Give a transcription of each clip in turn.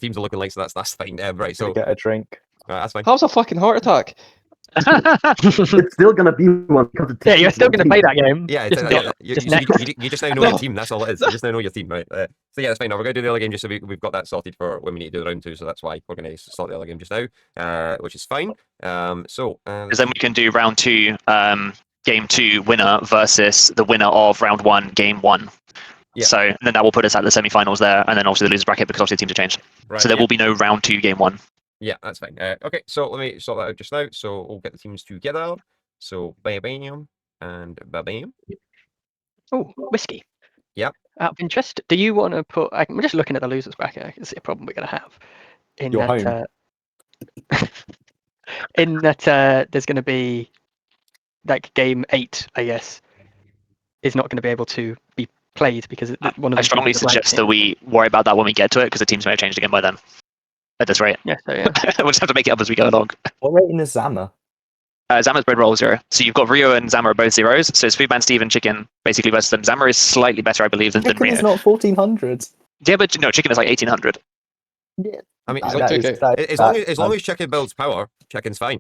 teams are looking like, so that's fine. Right, so Get a drink. that's fine. How's a fucking heart attack? It's still gonna be one because it's Yeah, you're still going to play that game. Yeah, you just now know your team. That's all it is. You just now know your team, right? So yeah, that's fine. Now we're going to do the other game just so we've got that sorted for when we need to do the round 2. So that's why we're going to sort the other game just now, which is fine. Because then we can do round 2, game 2 winner versus the winner of round 1, game 1. Yeah. So then that will put us at the semi-finals there, and then obviously the losers bracket because obviously the teams have changed. Right, so there will be no round 2, game 1. Yeah, that's fine. Okay, so let me sort that out just now. So we'll get the teams together. So bam and bam. Oh, whiskey. Yep. Out of interest, do you want to put? I'm just looking at the losers bracket. I can see a problem we're going to have. In You're that, in that, there's going to be like game 8, I guess, is not going to be able to be played because one of I strongly suggest that we worry about that when we get to it because the teams may have changed again by then. At this rate. Yeah, so, yeah. We'll just have to make it up as we go along. What rating is Zammer? Zammer's bread roll 0. So you've got Rio and Zammer are both 0s. So it's Foodman, Steve, and Chicken basically versus them. Zammer is slightly better, I believe, than Chicken Rio. is not 1400. Yeah, but no, Chicken is like 1800. Yeah. I mean, as long as Chicken builds power, Chicken's fine.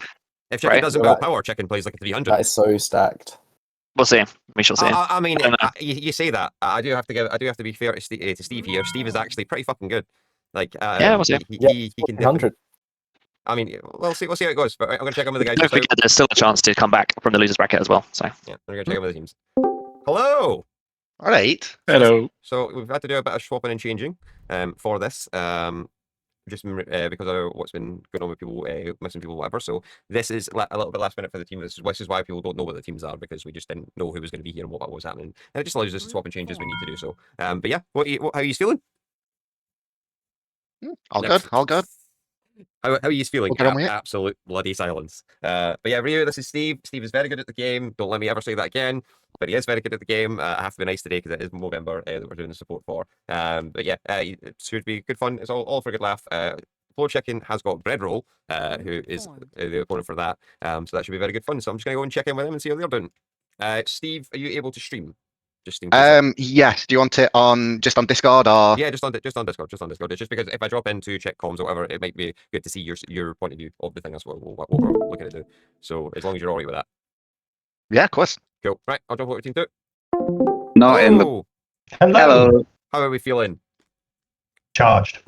If Chicken doesn't build power, Chicken plays like a 300. That is so stacked. We'll see. We shall see. I mean, you say that. I do have to be fair to Steve here. Steve is actually pretty fucking good. Like, yeah, we'll see. He can. 100. I mean, we'll see how it goes. But I'm going to check in with the guys. Don't forget, there's still a chance to come back from the losers bracket as well. So yeah, I'm going to check in with the teams. Hello. All right. Hello. So we've had to do a bit of swapping and changing for this. Just because of what's been going on with people, missing people, whatever. So this is a little bit last minute for the team. This is why people don't know what the teams are, because we just didn't know who was going to be here and what was happening. And it just allows us to swap and change as we need to do so. But yeah, how are you feeling? All good. All good. How are you feeling? Absolute bloody silence. But yeah, Rio, this is Steve. Steve is very good at the game. Don't let me ever say that again. But he is very good at the game. I have to be nice today because it is Movember that we're doing the support for. But yeah, it should be good fun. It's all for a good laugh. FloorChicken has got Bread Roll, who is the opponent for that. So that should be very good fun. So I'm just going to go and check in with them and see how they're doing. Steve, are you able to stream? Yes. Do you want it just on Discord or? Yeah, just on Discord. It's just because if I drop in to check comms or whatever, it might be good to see your point of view of the thing. That's what we're looking to do. So as long as you're alright with that. Yeah, of course. Cool. Right, I'll drop over to team 2. Hello. How are we feeling? Charged.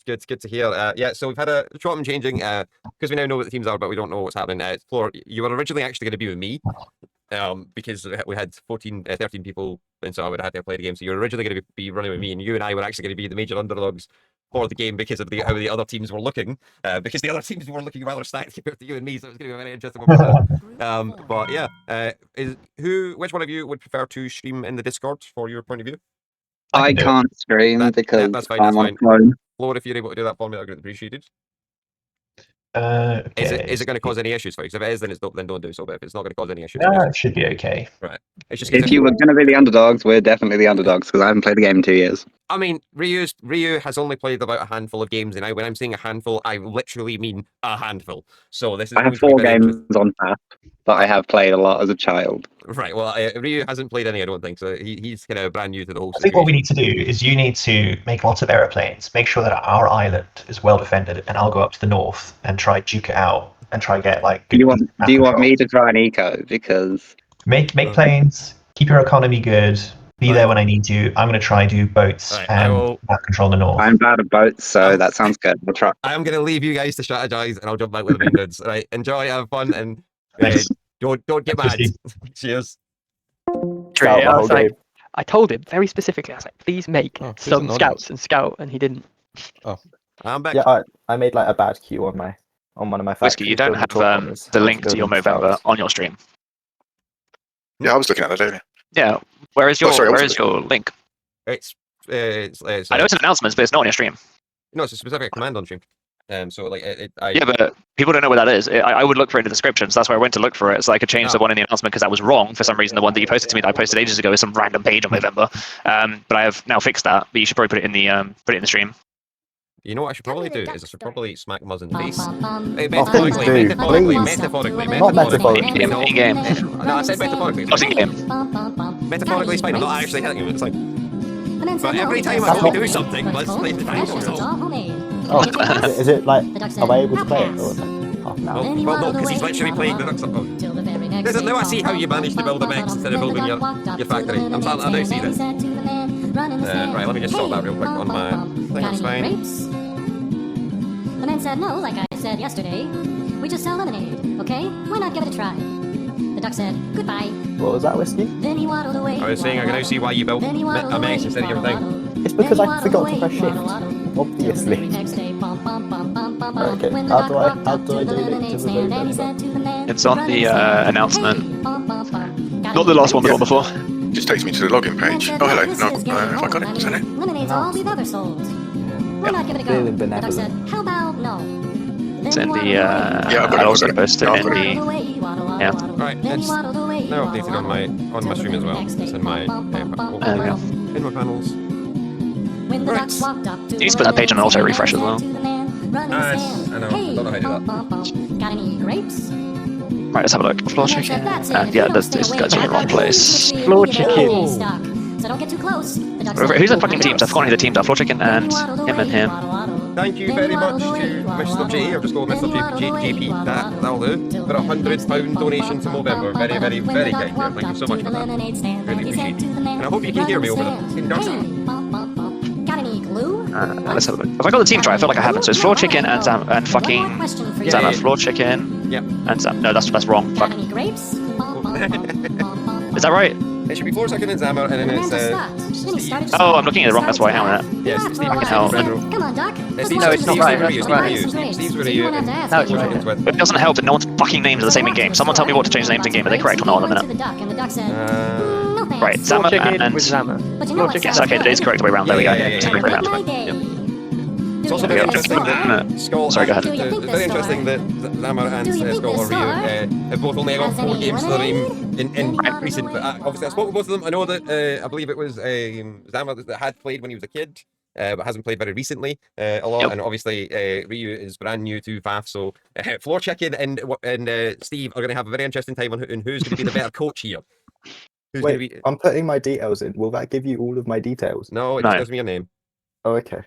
Good to hear. Yeah, so we've had a swap and changing because we now know what the teams are, but we don't know what's happening. Floor, you were originally actually going to be with me. Because we had 13 people, and so I would have had to play the game. So you were originally going to be running with me, and you and I were actually going to be the major underdogs for the game because of how the other teams were looking. Because the other teams were looking rather stacked compared to you and me, so it was going to be a very interesting one. But yeah, which one of you would prefer to stream in the Discord for your point of view? I can't stream because that's I'm on phone. Floor, if you're able to do that for me, that would be appreciated. Okay. Is it going to cause any issues for you? Because if it is, then don't do so. But if it's not going to cause any issues, it should be okay. Right. It's just if you were going to be the underdogs, we're definitely the underdogs because I haven't played the game in 2 years. I mean, Ryu has only played about a handful of games, and when I'm saying a handful, I literally mean a handful. So this is. I have 4 games on tap, but I have played a lot as a child. Right. Well, Ryu hasn't played any, I don't think. So he's kind of brand new to the whole. I think what we need to do is you need to make lots of aeroplanes, make sure that our island is well defended, and I'll go up to the north and try duke it out and try get like. Do you want me to try an eco? Because make planes, keep your economy good. Be there when I need you. I'm going to try do boats and control the north. I'm bad at boats, so that sounds good. We'll try. I'm going to leave you guys to strategize, and I'll jump back with the main dudes. Right, enjoy, have fun, and don't get mad. Cheers. I told him very specifically. I was like, "Please make some scouts and scout," and he didn't. Oh, I'm back. Yeah, I made like a bad queue on one of my factories. Whiskey, you don't have the link to your Movember on your stream. Yeah, I was looking at that earlier. Yeah, where is your link? It's I know it's an announcement, but it's not on your stream. No, it's a specific command on stream. So like yeah, but people don't know what that is. I would look for it in the description, so that's where I went to look for it. So I could change the one in the announcement because that was wrong for some reason. The one that you posted to me that I posted ages ago is some random page on Movember. But I have now fixed that. But you should probably put it in the stream. You know what I should probably do is I should probably smack Muzz in the face. Metaphorically. Not metaphorically. In game. No, I said metaphorically. Not in game. Metaphorically is fine. I'm not actually hitting him. It's like. But every time I do something, let's play the time. Oh, is it like, am I able to play it? Or like half an hour? Well, no, because he's literally playing the ducks. Now I see how you managed to build a mech instead of building your factory. I now see this. Right, let me just sort that real quick on my thing. That's fine. The man said, no, like I said yesterday. We just sell lemonade, okay? Why not give it a try? The duck said, goodbye. What was that, whiskey? Then he waddled away. I was saying I can now see why you built a mech instead of your thing. It's because I forgot to press shift. Obviously. Okay, how do I donate to the Movember? It's on the announcement. Not the last one, but the one before. Just takes me to the login page. Oh, hello. No, have I got it? Is that it? Lemonade's all we've ever sold. Why not give it a go? Feeling The duck said, benevolent. how about no? It's in the. I've got I it, also I've got it. posted in the. Yeah. Right, it's now updated on my stream as well. It's in my There we go. in my panels. When the Right. ducks walked up to You need to put that page on auto refresh as well. I know. I don't know how to do that. Got any grapes? Right, let's have a look. Floor chicken. And yeah, this guy's in the wrong place. Floor chicken. So don't get too close. The duck Who's said, the fucking teams? I've forgotten who the teams are. Floor chicken and him and him. Thank you very much to Mr. J, or just go Mr. JP. That'll do. For £100 donation to Movember. Very, very, very kind. Thank you so much for that. Really appreciate it. And I hope you can hear me over there. Got any glue? Let's have a look. Have I got the team try? I feel like I haven't. So it's floor chicken and fucking Yeah, Zammer. yeah. Floor chicken Yep. and Zam. No, that's wrong. Got Fuck. any grapes? Is that right? It should be FloorChicken and Zammer, and then it's Oh, I'm looking at it wrong. That's why. Hang on a minute. yes, Steve Come on, Doc. Steve's No, it's not right, that's not right. Steve's with you. No, it's right. FloorChicken's with. It doesn't help that no one's fucking names are the same in game. Someone tell me what to change the names in game. Are they correct or not in a minute? Right, Floor Zammer chicken and with Zammer. Floor chicken. Yes, okay, that is correct way around. There we go. Yeah. It's also very interesting that Skoul. Sorry, go ahead. It's very interesting that Zammer and Skoul or Ryu have both only got 4 games to their name in recent. But obviously, I spoke with both of them. I know that I believe it was Zammer that had played when he was a kid, but hasn't played very recently a lot. Yep. And obviously, Ryu is brand new to FAF. So FloorChicken and Steve are going to have a very interesting time on who's going to be the better coach here. Who's going to Wait, be? I'm putting my details in. Will that give you all of my details? No, it No. just gives me your name. Oh, okay.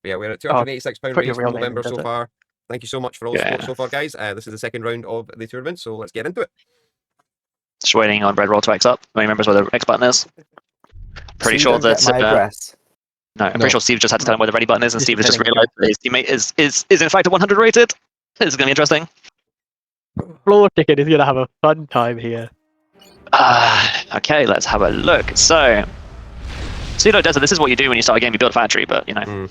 Yeah, we're at £286 put raise your for real name in, November so does it? far. Thank you so much for all the Yeah. support so far, guys. This is the second round of the tournament, so let's get into it. Just waiting on Bread Roll to X up. Nobody remembers where the X button is. Pretty So sure you don't that. get my address. No, I'm pretty sure Steve just had to tell him where the ready button is, and Just Steve has just telling realized that his teammate is in fact a 100 rated. This is going to be interesting. Floor chicken is gonna have a fun time here. Okay, let's have a look. So Desert, this is what you do when you start a game. You build a factory, but you know,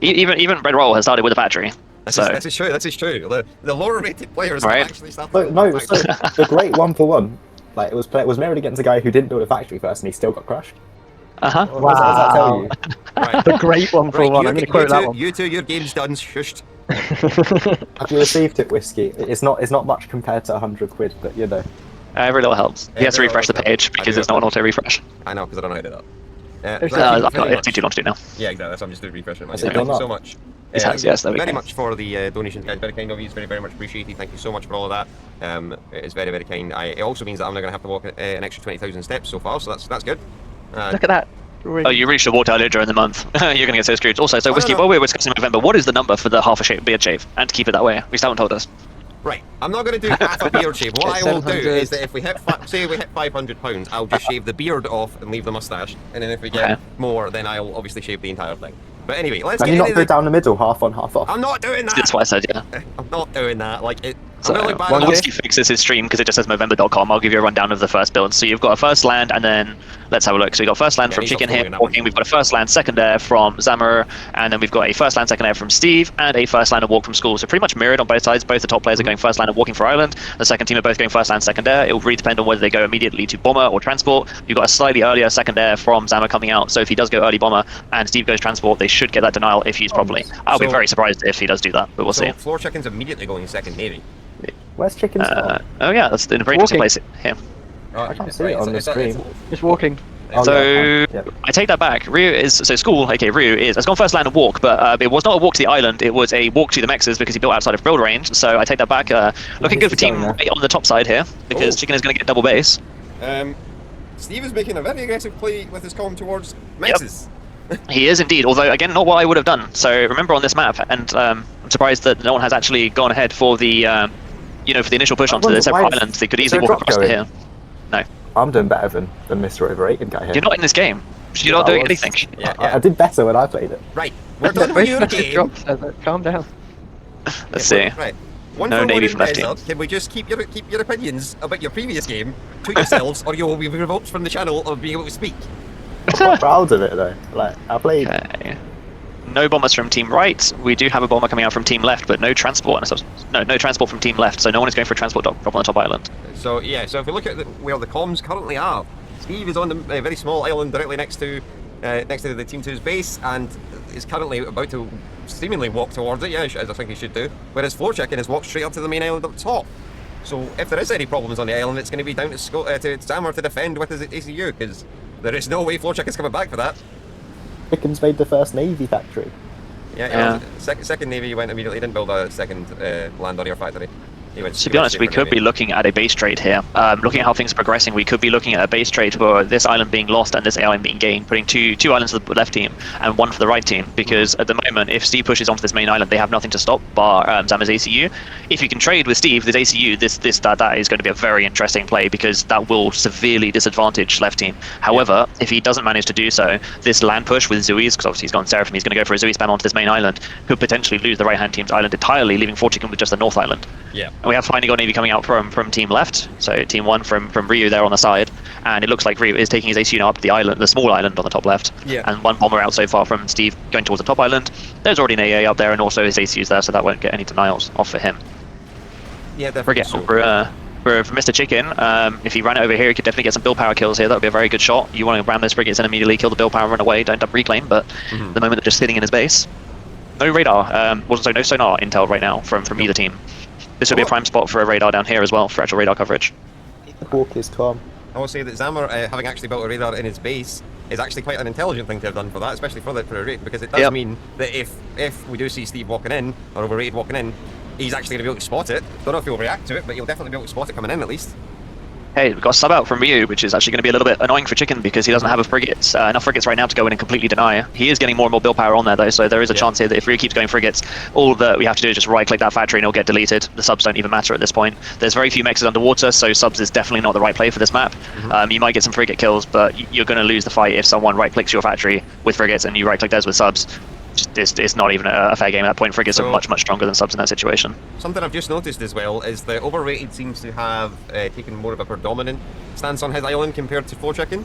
even Red Roll has started with a factory. This So is true. This is true. The lower rated players Right. have actually started. But no, so the great 1-for-1, like it was mirrored against a guy who didn't build a factory first and he still got crushed. What does that tell you? Right. The great one for one. I'm gonna quote that one. You two, your game's done. Shushed. Have you received it, Whiskey? It's not much compared to 100 quid, but you know. every little helps. He has to Every refresh the little page helps. I because do it's not an auto refresh. I know, because I don't know how to do that. There's So no- thank you I've got very it. It's too long to do now. Yeah, exactly. So I'm just doing refresh it. Has it Thank you gone so up? much. It has, yes, there we very go. much for the donations, guys. Very kind of you. It's very, very much appreciated. Thank you so much for all of that. It is very, very kind. It also means that I'm not going to have to walk an extra 20,000 steps so far, so that's good. Look at that. Oh, you really should walk earlier during the month. You're going to get so screwed. Also, so Whiskey, no. while we're discussing November, what is the number for the half a beard shave? And to keep it that way, we still haven't told us. Right, I'm not going to do half a beard shave. What I will do is that if we hit, say we hit £500, I'll just shave the beard off and leave the mustache, and then if we get Okay. more, then I'll obviously shave the entire thing. But anyway, let's Can get you not into go down the middle, half on, half off? I'm not doing that. That's what I said, yeah. I'm not doing that. Like it. So, I'm really bad while at Whiskey fixes his stream because it just says Movember.com, I'll give you a rundown of the first build. So you've got a first land, and then let's have a look. So we've got first land Yeah, from he's Chicken not here, following that one. walking. We've got a first land second air from Zammer, and then we've got a first land second air from Steve, and a first land and walk from Skoul. So pretty much mirrored on both sides. Both the top players are going first land and walking for Island. The second team are both going first land second air. It will really depend on whether they go immediately to bomber or transport. You've got a slightly earlier second air from Zammer coming out. So if he does go early bomber and Steve goes transport, they should get that denial if used properly. I'll be So- very surprised if he does do that, but we'll So see. FloorChicken's immediately going second navy. Where's Chicken Skull? Oh yeah, that's in a very interesting place here. I can't see it on the screen. Just walking. Oh, So yeah, yeah. I take that back. Ryu is so Skoul. Okay, Ryu has gone first land and walk, but it was not a walk to the island. It was a walk to the mexes because he built outside of build range. So I take that back. Looking good for he's going team there. 8 on the top side here because Oh. Chicken is going to get double base. Steve is making a very aggressive play with his column towards Mexes. He is indeed, although again, not what I would have done. So remember on this map, and I'm surprised that no one has actually gone ahead for the, for the initial push onto the separate islands. They could easily walk across to here. No. I'm doing better than Mr. Overrated Guy here. You're not in this game. You're not doing anything. I did better when I played it. Right, we're done with your game. Calm down. Let's see. Right. No Navy from left team. Can we just keep your opinions about your previous game to yourselves, or you will be revoked from the channel of being able to speak? I'm quite proud of it though. Like I played. Okay. No bombers from team right. We do have a bomber coming out from team left, but no transport. No transport from team left. So no one is going for a transport drop on the top island. So yeah. So if we look at where the comms currently are, Steve is on the very small island directly next to the Team 2's base, and is currently about to seemingly walk towards it. Yeah, as I think he should do. Whereas FloorChicken has walked straight up to the main island up top. So if there is any problems on the island, it's going to be down to Zammer to defend with his ACU, because there is no way FloorChicken's coming back for that. Chicken's made the first Navy factory. Yeah. Second Navy went immediately. Didn't build a second land on your factory. To be honest, we could be looking at a base trade here. Looking at how things are progressing, we could be looking at a base trade for this island being lost and this island being gained, putting two islands for the left team and one for the right team. Because at the moment, if Steve pushes onto this main island, they have nothing to stop bar Zammer's ACU. If you can trade with Steve, this ACU, that is going to be a very interesting play, because that will severely disadvantage left team. However, if he doesn't manage to do so, this land push with Zui's, because obviously he's gone Seraphim, he's going to go for a Zui spam onto this main island, could potentially lose the right-hand team's island entirely, leaving FloorChicken with just the north island. Yeah. And we have finally got Navy coming out from team left, so team 1 from Ryu there on the side, and it looks like Ryu is taking his ACU now up to the island, the small island on the top left. Yeah. And one bomber out so far from Steve going towards the top island. There's already an AA up there, and also his ACU's there, so that won't get any denials off for him. Yeah, definitely. For Mr. Chicken, if he ran it over here, he could definitely get some build power kills here. That would be a very good shot. You want to ram those frigates and immediately kill the build power and run away, don't dump reclaim, but the moment they're just sitting in his base. No radar, no sonar intel right now from either team. This would be a prime spot for a radar down here as well, for actual radar coverage. Walk is calm. I will say that Zammer, having actually built a radar in his base, is actually quite an intelligent thing to have done for that, especially for a raid, because it does mean that if we do see Steve walking in, or Overrated walking in, he's actually going to be able to spot it. Don't know if he'll react to it, but he'll definitely be able to spot it coming in at least. Hey, we've got a sub out from Ryu, which is actually going to be a little bit annoying for Chicken, because he doesn't have enough frigates right now to go in and completely deny. He is getting more and more build power on there though, so there is a chance here that if Ryu keeps going frigates, all that we have to do is just right click that factory and it'll get deleted. The subs don't even matter at this point. There's very few mexes underwater, so subs is definitely not the right play for this map. You might get some frigate kills, but you're going to lose the fight if someone right clicks your factory with frigates and you right click theirs with subs. It's not even a fair game at that point. Frigates are much stronger than subs in that situation. Something I've just noticed as well is that Overrated seems to have taken more of a predominant stance on his island compared to FloorChicken.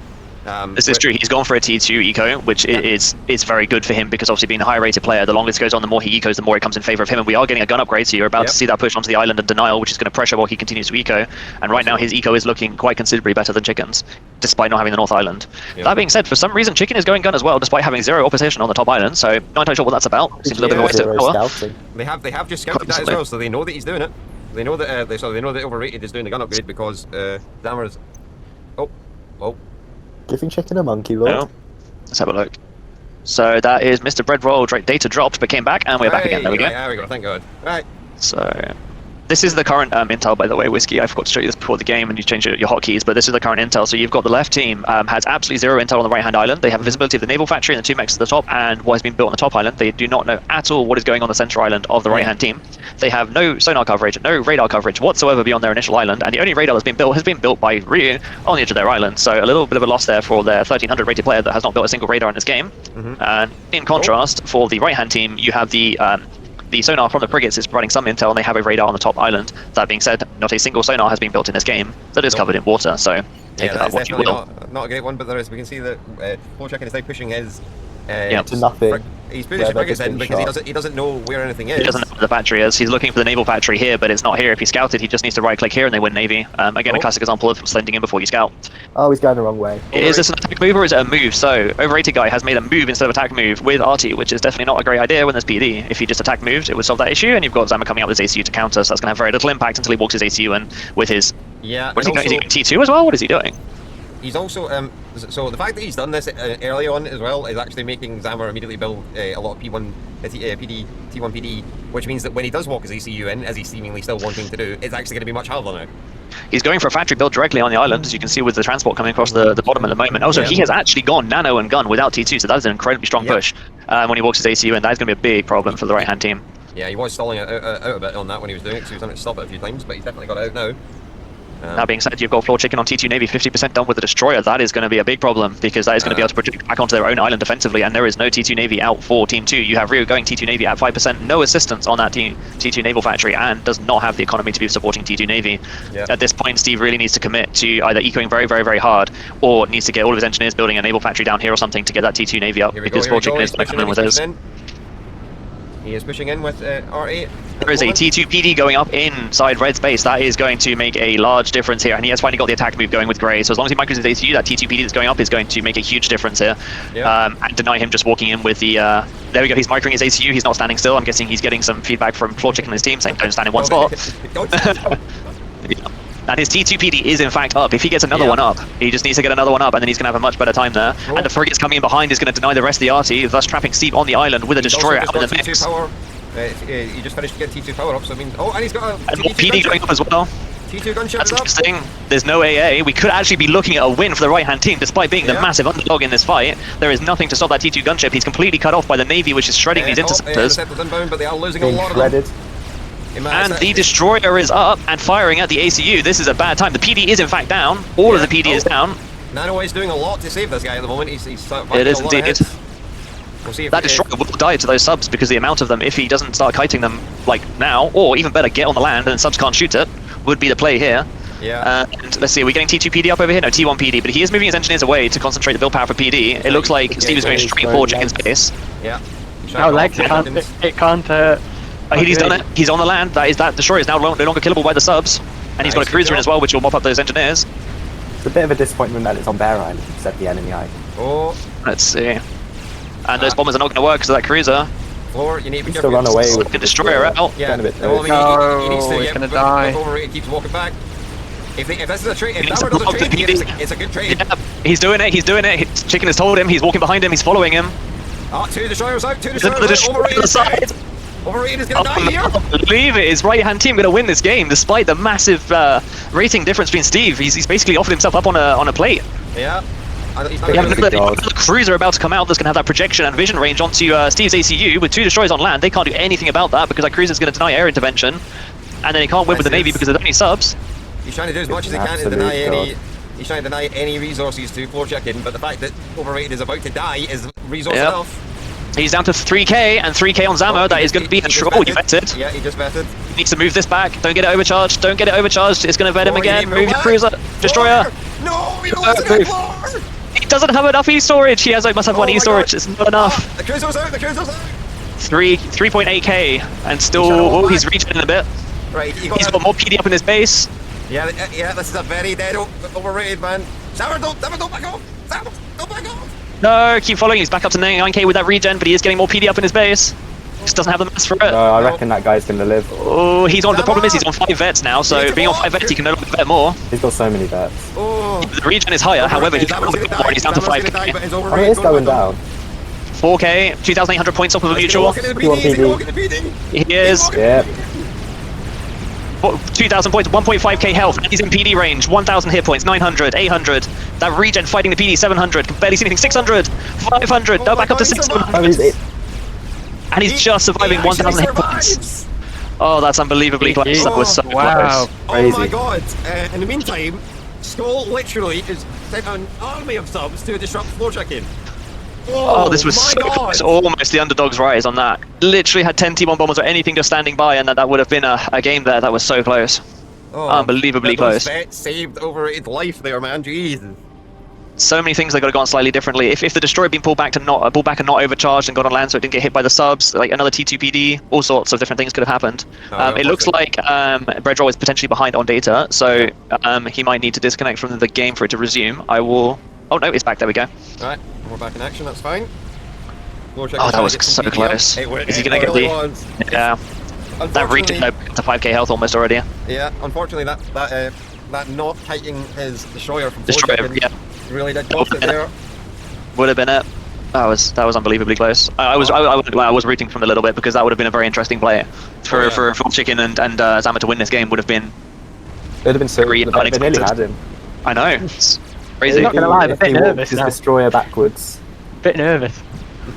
This is true. He's gone for a T2 eco, which is very good for him, because obviously being a high rated player, the longer this goes on, the more he ecos, the more it comes in favor of him. And we are getting a gun upgrade, so you're about to see that push onto the island and denial, which is going to pressure while he continues to eco. And right now his eco is looking quite considerably better than Chicken's, despite not having the North Island. That being said, for some reason Chicken is going gun as well, despite having 0 opposition on the top island. So not entirely sure what that's about. Seems a little bit of a waste of power. They have just scouted that as well, so they know that he's doing it. They know that they know that Overrated is doing the gun upgrade, because Zammer's. Giving Chicken a monkey, Lord. No. Let's have a look. So that is Mr. Breadroll data dropped, but came back, and we're back again. There we go. There we go. Thank God. Right. So this is the current intel, by the way, Whiskey. I forgot to show you this before the game, and you changed your hotkeys, but this is the current intel. So you've got the left team has absolutely 0 intel on the right-hand island. They have visibility of the naval factory and the 2 mechs at the top, and what has been built on the top island. They do not know at all what is going on the center island of the right-hand team. They have no sonar coverage, no radar coverage whatsoever beyond their initial island, and the only radar that's been built has been built by Ryu on the edge of their island. So a little bit of a loss there for their 1300 rated player that has not built a single radar in this game. And in contrast, for the right-hand team, you have the sonar from the frigates is providing some intel, and they have a radar on the top island. That being said, not a single sonar has been built in this game that is covered in water, so take that what you will. Not a great one, but there is. We can see that FloorChicken is now pushing his to nothing. He's putting his frigates in because he doesn't know where anything is. He doesn't know where the factory is. He's looking for the naval factory here, but it's not here. If he scouted, he just needs to right click here and they win Navy. Again, a classic example of slending in before you scout. Oh, he's going the wrong way. Is this an attack move or is it a move? So Overrated Guy has made a move instead of attack move with RT, which is definitely not a great idea when there's PD. If he just attack moved, it would solve that issue, and you've got Zammer coming out with his ACU to counter, so that's going to have very little impact until he walks his ACU in with his... Yeah. What is he doing? Is he going T2 as well? What is he doing? He's also so the fact that he's done this early on as well is actually making Zammer immediately build a lot of P1 PD, T1 PD, which means that when he does walk his ACU in, as he's seemingly still wanting to do, it's actually going to be much harder now. He's going for a factory build directly on the island, as you can see with the transport coming across the bottom at the moment. Also, he has actually gone nano and gun without T2, so that is an incredibly strong push when he walks his ACU in. That is going to be a big problem for the right-hand team. Yeah, he was stalling out a bit on that when he was doing it, so he was having to stop it a few times, but he's definitely got it out now. That being said, you've got FloorChicken on T2 Navy 50% done with the destroyer. That is going to be a big problem because that is going to be able to project back onto their own island defensively, and there is no T2 Navy out for Team 2. You have Rio going T2 Navy at 5%, no assistance on that T2 Naval Factory, and does not have the economy to be supporting T2 Navy. At this point, Steve really needs to commit to either ecoing very, very, very hard, or needs to get all of his engineers building a naval factory down here or something to get that T2 Navy up, because FloorChicken is going to come in with his. He is pushing in with R8. There is a T2 PD going up inside red space. That is going to make a large difference here, and he has finally got the attack move going with Grey. So as long as he micros his ACU, that T2 PD that's going up is going to make a huge difference here. And deny him just walking in with the... there we go, he's microing his ACU, he's not standing still. I'm guessing he's getting some feedback from FloorChicken and his team saying don't stand in one spot. And his T2 PD is in fact up. If he gets another one up, he just needs to get another one up, and then he's going to have a much better time there. And the frigates coming in behind is going to deny the rest of the RT, thus trapping Steve on the island with a destroyer out of the mix. He just finished to get T2 power up, so I mean... Oh, and he's got a PD going up as well. T2 gunship That's interesting. There's no AA. We could actually be looking at a win for the right-hand team, despite being the massive underdog in this fight. There is nothing to stop that T2 gunship. He's completely cut off by the Navy, which is shredding these interceptors. Inbound, but they are losing a lot of them. And the destroyer is up and firing at the ACU. This is a bad time. The PD is in fact down. All of the PD is down. Nano is doing a lot to save this guy at the moment. He's it is indeed. We'll see if that destroyer will die to those subs because the amount of them, if he doesn't start kiting them like now, or even better, get on the land and subs can't shoot it, would be the play here. And let's see, are we getting T2 PD up over here? No, T1 PD, but he is moving his engineers away to concentrate the build power for PD. It looks like Steve is going straight for Chicken's base. No legs, it can't he's done it. He's on the land. That destroyer is now no longer killable by the subs, and he's got a cruiser in as well, which will mop up those engineers. It's a bit of a disappointment that it's on Bear Island instead of the enemy island. Let's see. And those bombers are not going to work because of that cruiser. Or you need to be still run away with the destroyer out. Yeah, he needs to. He's gonna die. He keeps walking back. If this is a trade, if Zammer does a trade, it's a good trade. Yeah, he's doing it. He's doing it. Chicken has told him. He's walking behind him. He's following him. Two destroyers out. Two destroyers out. Overrated side. Overrated is going to die here. I believe it. His right-hand team going to win this game, despite the massive rating difference between Steve. He's basically offered himself up on a plate. Yeah. We have another cruiser about to come out that's going to have that projection and vision range onto Steve's ACU with two destroyers on land. They can't do anything about that because that cruiser is going to deny air intervention, and then he can't win with the Navy because there's only subs. He's trying to do as much as he can to deny any. He's trying to deny any resources to FloorChicken, but the fact that Overrated is about to die is resource enough. He's down to 3k and 3k on Zammer. That is going to be a troll. He vetted. Yeah, he just vetted. He needs to move this back. Don't get it overcharged. Don't get it overcharged. It's going to vet him again. Move your cruiser. Destroyer. No, we don't want to get Floor. He doesn't have enough E-storage. He must have one E-storage. It's not enough. The cruiser's out. The cruiser's out. 3.8k and still he's reaching in a bit. Right, he's got more PD up in his base. Yeah, this is a very dead Overrated, man. Zammer, don't back off. Zammer, don't back off. No, keep following. He's back up to 99k with that regen, but he is getting more PD up in his base. Just doesn't have the mass for it. I reckon that guy's going to live. Oh, he's on. The problem is he's on 5 vets now, so being on 5 vets, he can no longer vet more. He's got so many vets. The regen is higher, however, he's down to 5k. Oh, he is going down. 4k, 2,800 points off of a mutual. He is. Yeah. 2,000 points, 1.5k health, and he's in PD range. 1,000 hit points, 900, 800. That regen fighting the PD, 700. Can barely see anything. 600, 500. No, back up to 600. And he's just surviving 1,000 hit points. Oh, that's unbelievably close. That was so close. Oh my god. In the meantime, Skoul literally is sent an army of subs to disrupt FloorChicken. Oh, this was so close. Almost the underdog's rise on that. Literally had 10 T1 bombers or anything just standing by, and that would have been a game there. That was so close. Unbelievably close. Saved Overrated life there, man. Jesus. So many things that could have gone slightly differently. If the destroyer had been pulled back and not overcharged and got on land, so it didn't get hit by the subs, like another T2 PD, all sorts of different things could have happened. It looks like Breadroll is potentially behind on data, so he might need to disconnect from the game for it to resume. I will. Oh no, it's back. There we go. Alright, we're back in action. That's fine. Oh, that was so close. Is he gonna get the? Yeah. That regen to 5k health almost already. Yeah. Unfortunately, that not kiting his destroyer from destroyer. Yeah. really did cost it there. Would have been it. That was unbelievably close. I was rooting from a little bit because that would have been a very interesting play for FloorChicken and Zammer to win this game. Would have been. It would have been so. They nearly had him. I know. It's crazy. I'm not gonna lie, I'm a bit nervous Just now. destroyer backwards. Bit nervous.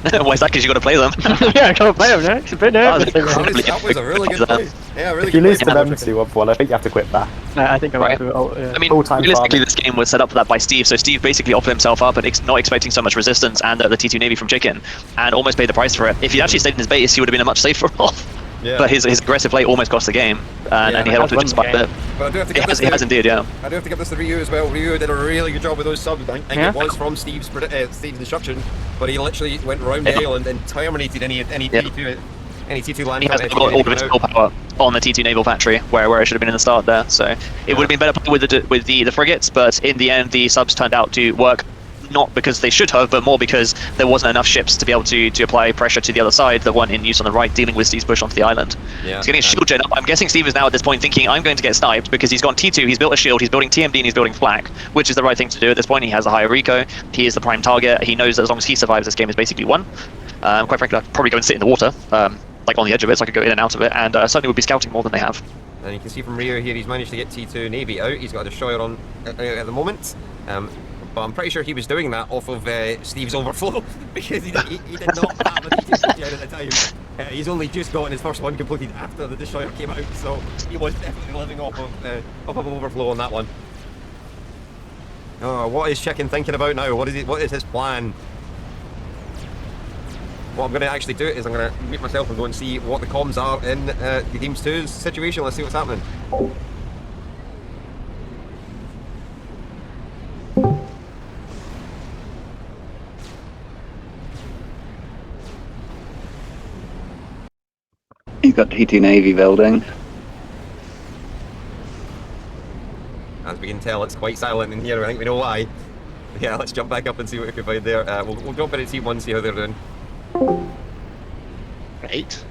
Why is that? Because you got to play them. Yeah, I can't play them now. It's a bit nervous. That was a really good play. Yeah, really If you good lose play. to them 2-1-1, I think you have to quit back. No, I think I'm Right. yeah. I mean, Full-time realistically, farming. this game was set up for that by Steve. So Steve basically offered himself up and not expecting so much resistance and the T2 Navy from Chicken, and almost paid the price for it. If he'd actually stayed in his base, he would have been a much safer off. Yeah. But his aggressive play almost cost the game, and he held on to it just by a bit. But I do have to He give has, this he has indeed, yeah. I do have to give this to Ryu as well. Ryu did a really good job with those subs. I think Yeah. it was from Steve's instruction, but he literally went around the island and terminated any T2 land. He has got all of his full power on the T2 naval factory, where it should have been in the start there. So it would have been better with the frigates, but in the end, the subs turned out to work. Not because they should have, but more because there wasn't enough ships to be able to apply pressure to the other side, the one in use on the right, dealing with Steve's push onto the island. Yeah. He's getting a shield gen up. I'm guessing Steve is now at this point thinking, I'm going to get sniped, because he's gone T2, he's built a shield, he's building TMD, and he's building flak, which is the right thing to do at this point. He has a higher Rico, he is the prime target, he knows that as long as he survives, this game is basically won. Quite frankly, I'd probably go and sit in the water, like on the edge of it, so I could go in and out of it, and certainly would be scouting more than they have. And you can see from Ryu here, he's managed to get T2 Navy out. He's got a destroyer on at the moment. But I'm pretty sure he was doing that off of Steve's overflow because he did not have a T2 at the time. He's only just gotten his first one completed after the destroyer came out, so he was definitely living off of overflow on that one. Oh, what is Chicken thinking about now? What is his plan? What I'm going to actually do is I'm going to mute myself and go and see what the comms are in the Teams 2's situation. Let's see what's happening. He's got T2 Navy building. As we can tell, it's quite silent in here. I think we know why. Yeah, let's jump back up and see what we can find there. We'll jump into Team 1, see how they're doing. 8.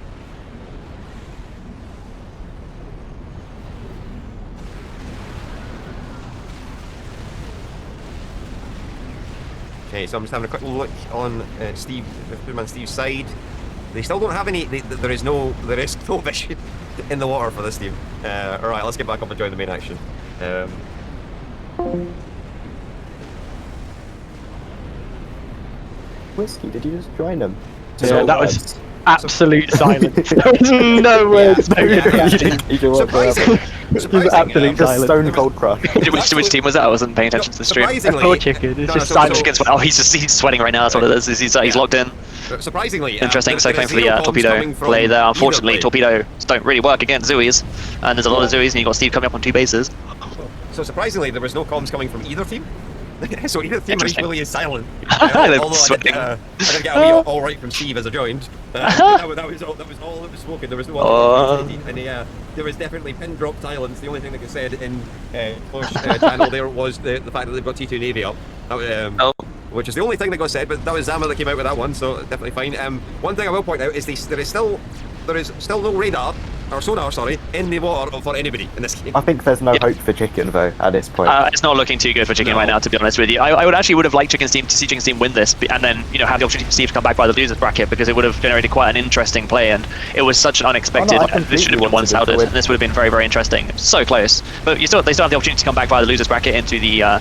Okay, so I'm just having a quick look on Steve's side. They still don't have any. There is no vision in the water for this team. All right, let's get back up and join the main action. Whiskey, did you just join them? Yeah, that was absolute silence. There was no words. Surprisingly, Absolute stone cold crush. Which team was that? I wasn't paying attention to the stream. FloorChicken. It's just silent. Chicken's, oh, he's sweating right now. That's what it is. He's locked in. Surprisingly, Interesting. So thankfully, Torpedo play there. Unfortunately, Torpedo don't really work against Zooies, and there's a lot of Zooies, and you've got Steve coming up on 2 bases. So surprisingly, there was no comms coming from either team. So either team really is silent. They're Although sweating. I did get a wee all right from Steve as I joined. That was all that was spoken. There was no other and there was definitely pin drop silence. The only thing that was said in Floor's channel there was the fact that they've got T2 Navy up. Which is the only thing that got said, but that was Zammer that came out with that one, so definitely fine. One thing I will point out is there is still no radar, or sonar, sorry, in the water for anybody in this game. I think there's no hope for Chicken though at this point. It's not looking too good for Chicken right now, to be honest with you. I would have liked Chicken's team to see Chicken's team win this, and then have the opportunity for Steve to come back by the losers bracket, because it would have generated quite an interesting play, and it was such an unexpected. This should have been one-sided, and this would have been very, very interesting. So close, but they still have the opportunity to come back by the losers bracket into the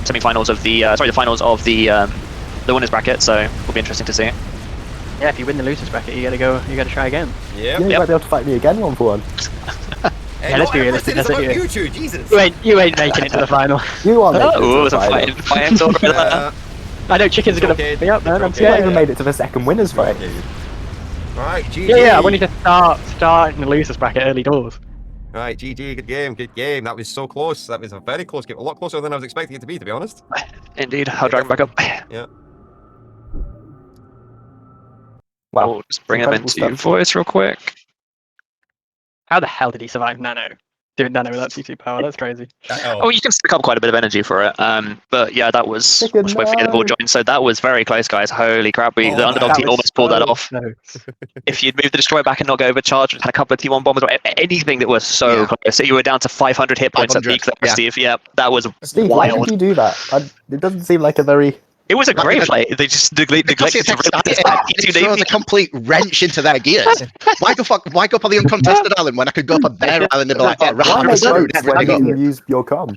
semi-finals of the finals of the winners bracket. So it will be interesting to see. Yeah, if you win the losers bracket, you gotta try again. Yeah, you might be able to fight me again 1-for-1. Yeah, let's be realistic. It's about you two, Jesus. You ain't making it to the final. You are making it Oh, to the final. fighting talk about that. I know Chicken's gonna okay. be up, man. I'm You haven't even scared. made it to the second winners fight. Right, GG. Yeah, I wanted to start in the losers bracket early doors. Right, GG, good game. That was so close. That was a very close game. A lot closer than I was expecting it to be honest. Indeed, I'll drag him back up. Yeah. Wow. We'll just bring him Incredible into stuff. voice real quick. How the hell did he survive Nano? doing nano without TC power. That's crazy. Oh, you can stick up quite a bit of energy for it. But yeah, that was where the ball joined. So that was very close, guys. Holy crap! The underdog team almost pulled that off. If you'd moved the destroyer back and not go overcharged, had a couple of T1 bombers or anything that was so close, so you were down to 500 hit points at peak there, Steve. Yeah, that was Steve, wild. why did you do that? It doesn't seem like a very... It was a great play. They just neglected to realize it throws a complete wrench into their gears. Why go up on the uncontested island when I could go up on their island and be like, why make roads when you can use your comm?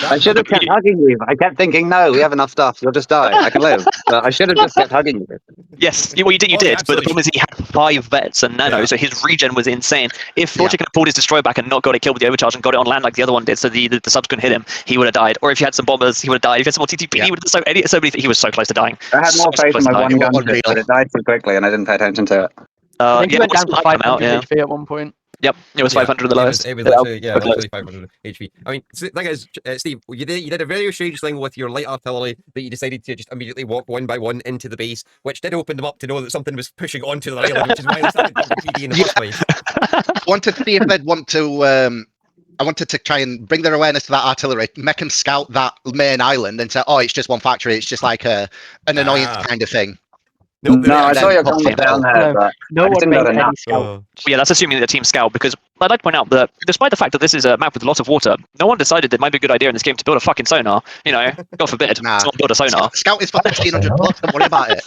I should have kept hugging you. I kept thinking, no, we have enough stuff. You'll just die. I can live. But I should have just kept hugging you. Yes, well, you did. But the problem is he had 5 vets and nano, so his regen was insane. If FloorChicken had pulled his destroyer back and not got it killed with the overcharge and got it on land like the other one did, so the subs couldn't hit him, he would have died. Or if you had some bombers, he would have died. If you had some more TTP, he would have he was so close to dying. I had more faith in my one gun, but it died so quickly and I didn't pay attention to it. I think he went down to 500 HP at one point. Yep, it was 500 the lowest. It was literally 500 HP. I mean, the thing is, Steve, you did a very strange thing with your light artillery that you decided to just immediately walk one by one into the base, which did open them up to know that something was pushing onto the island, which is why they started PD in the first place. I wanted to see if they'd want to. I wanted to try and bring their awareness to that artillery, make them scout that main island, and say, "Oh, it's just one factory. It's just like an annoyance kind of thing." No, I saw your comment down there, but no one made any scout. Yeah, that's assuming the team scout, because I'd like to point out that despite the fact that this is a map with a lot of water, no one decided it might be a good idea in this game to build a fucking sonar. You know, God forbid someone build a sonar. Scout is for 1600 plus, don't worry about it.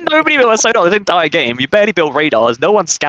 Nobody built a sonar the entire game. You barely built radars. No one scouted.